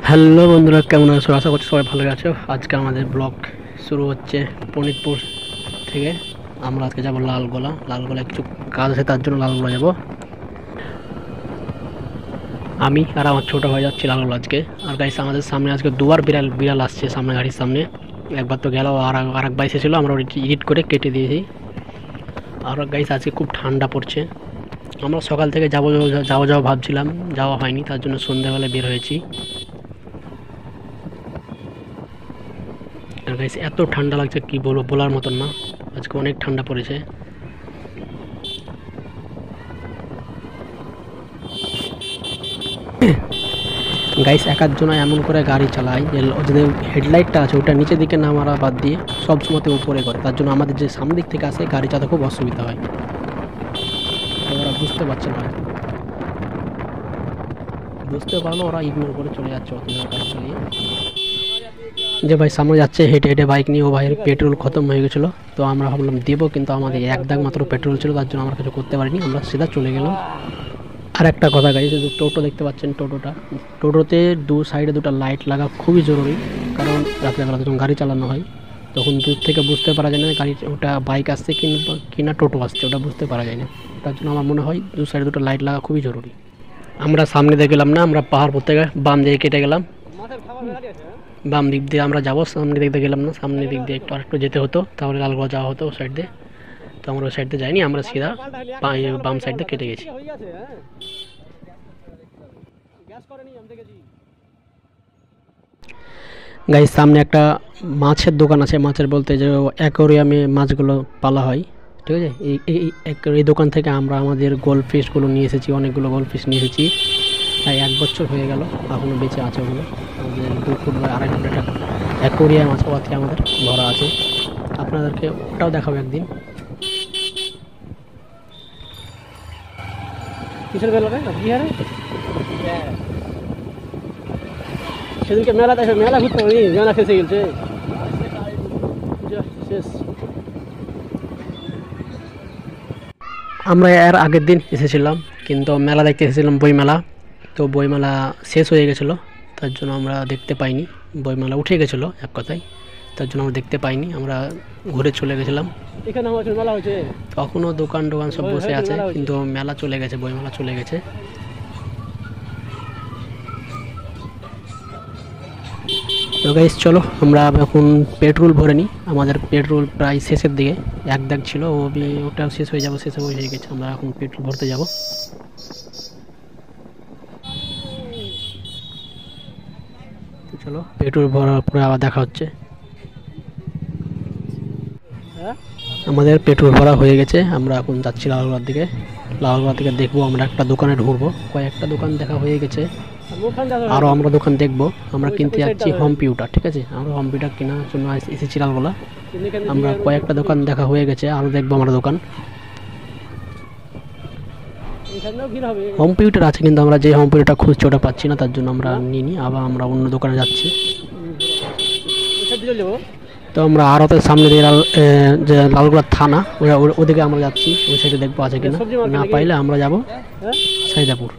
Hello বন্ধুরা, কেমন আছো? আশা করছি সবাই ভালো আছো। আজকে আমাদের ব্লগ শুরু হচ্ছে পনিরপুর থেকে। আমরা আজকে যাবো লালগোলা। লালগোলা কিছু কাজ আছে, তার জন্য লালগোলা যাব। আমি আর আমার ছোটো ভাই যাচ্ছি লালগোলা আজকে। আর গাইস, আমাদের সামনে আজকে দুবার বিড়াল বিড়াল আসছে সামনে, গাড়ির সামনে। একবার তো গেল, আর একবার এসেছিলো, আমরা এডিট করে কেটে দিয়েছি। আর গাইস, আজকে খুব ঠান্ডা পড়ছে। আমরা সকাল থেকে যাবো যাবো ভাবছিলাম, যাওয়া হয়নি, তার জন্য সন্ধ্যাবেলায় বের হয়েছি। আর গাইস, এত ঠান্ডা লাগছে কি বলবো, বলার মতন না। আজকে অনেক ঠান্ডা পড়েছে। গাইস, একার জন্য এমন করে গাড়ি চালায় যে যদি হেডলাইটটা আছে ওটা নিচের দিকে না মারা বাদ দিয়ে সব সময়তে উপরে করে, তার জন্য আমাদের যে সামনের দিক থেকে আসে গাড়ি চালাতে খুব অসুবিধা হয়। ওরা বুঝতে পারছে না, বুঝতে পারলো, ওরা ইগনোর করে চলে যাচ্ছে অত গাড়ি চালিয়ে। যে ভাই সামনে যাচ্ছে হেঁটে হেঁটে বাইক নিয়ে, ও ভাইয়ের পেট্রোল খতম হয়ে গেছিলো। তো আমরা ভাবলাম দেবো, কিন্তু আমাদের এক দাগ মাত্র পেট্রোল ছিল, তার জন্য আমরা কিছু করতে পারিনি, আমরা সিধা চলে গেলাম। আর একটা কথা গাইস, যে টোটো দেখতে পাচ্ছেন, টোটোতে দু সাইডে দুটো লাইট লাগা খুবই জরুরি। কারণ রাত্রেবেলা যখন গাড়ি চালানো হয় তখন দূর থেকে বুঝতে পারা যায় না গাড়ি ওটা বাইক আসছে কিনা টোটো আসছে, ওটা বুঝতে পারা যায় না। তার জন্য আমার মনে হয় দু সাইডে দুটো লাইট লাগা খুবই জরুরি। আমরা সামনে দিয়ে গেলাম না, আমরা পাহাড় পড়তে বাম দিকে কেটে গেলাম। বাম দিক দিয়ে আমরা যাবো, সামনে দিক দিয়ে গেলাম না, সামনের দিক দিয়ে একটু যেতে হতো, তাহলে লালগোলা যাওয়া হতো ও সাইড দিয়ে। তো আমরা ওই সাইড দিয়ে যাইনি, আমরা সিধা বাম সাইড দিয়ে কেটে গেছি। গাইস, সামনে একটা মাছের দোকান আছে, মাছের বলতে যে অ্যাকোরিয়ামে মাছগুলো পালা হয়, ঠিক আছে। এই দোকান থেকে আমরা আমাদের গোল্ড ফিশগুলো নিয়ে এসেছি, অনেকগুলো গোল্ড ফিশ নিয়ে এসেছি। তাই 1 বছর হয়ে গেল, এখনও বেঁচে আছে ওগুলো। আমাদের 2 ফুট বা 2.5 ফুট একটা অ্যাকোরিয়াম আছে, ওতে আমাদের ভরা আছে। আপনাদেরকে ওটাও দেখাবো একদিন। কিসের বেলা বিহারে সেদিনকে মেলা দেখে, মেলা ঘুরতে পারি, মেলা শেষ হয়ে গেছে শেষ। আমরা এর আগের দিন এসেছিলাম, কিন্তু মেলা দেখতে এসেছিলাম, বইমেলা। তো বইমেলা শেষ হয়ে গেছিলো, তার জন্য আমরা দেখতে পাইনি। বইমেলা উঠে গেছিলো এক কথায়, তার জন্য আমরা দেখতে পাইনি, আমরা ঘুরে চলে গেছিলাম। এখানে মেলা হয়েছে, তখনও দোকান সব বসে আছে, কিন্তু মেলা চলে গেছে, বইমেলা চলে গেছে। তো গাইস, চলো আমরা এখন পেট্রোল ভরে নিই। আমাদের পেট্রোল প্রায় শেষের দিকে, 1 দাগ ছিল, ওটাও শেষ হয়ে যাবো, শেষ হয়ে গেছে। আমরা এখন পেট্রোল ভরতে যাব। তো চলো, পেট্রোল ভরার পরে আবার দেখা হচ্ছে। আমাদের পেট্রোল ভরা হয়ে গেছে, আমরা এখন যাচ্ছি লালগোলার দিকে। লালগোলার দিকে দেখবো, আমরা একটা দোকানে ঢুকবো, কয়েকটা দোকান দেখা হয়ে গেছে, আরও আমরা দোকান দেখবো। আমরা কিনতে যাচ্ছি কম্পিউটার, ঠিক আছে। আমরা কম্পিউটার কেনার জন্য এসেছি লালগোলা। আমরা কয়েকটা দোকান দেখা হয়ে গেছে, আরও দেখবো আমরা দোকান। কম্পিউটার আছে, কিন্তু আমরা যে কম্পিউটারটা খুঁজছি ওটা পাচ্ছি না, তার জন্য আমরা নিইনি, আবার আমরা অন্য দোকানে যাচ্ছি। তো আমরা আরও সামনে দিয়ে যে লালগোলা থানা, ওদিকে আমরা যাচ্ছি, ওই সাইডে দেখবো আছে কিনা, না পাইলে আমরা যাবো সাইদাপুর।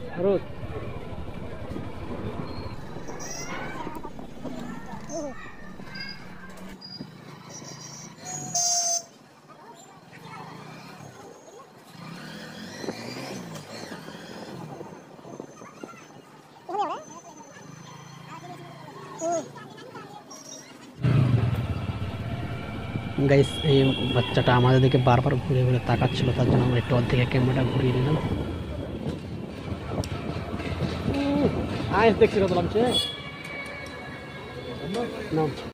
গাইস, এই বাচ্চাটা আমাদের দিকে বারবার ঘুরে ঘুরে তাকাচ্ছিল, তার জন্য আমরা একটু অর্ধেক ক্যামেরাটা ঘুরিয়ে দিলাম। দেখছি কত লাগছে।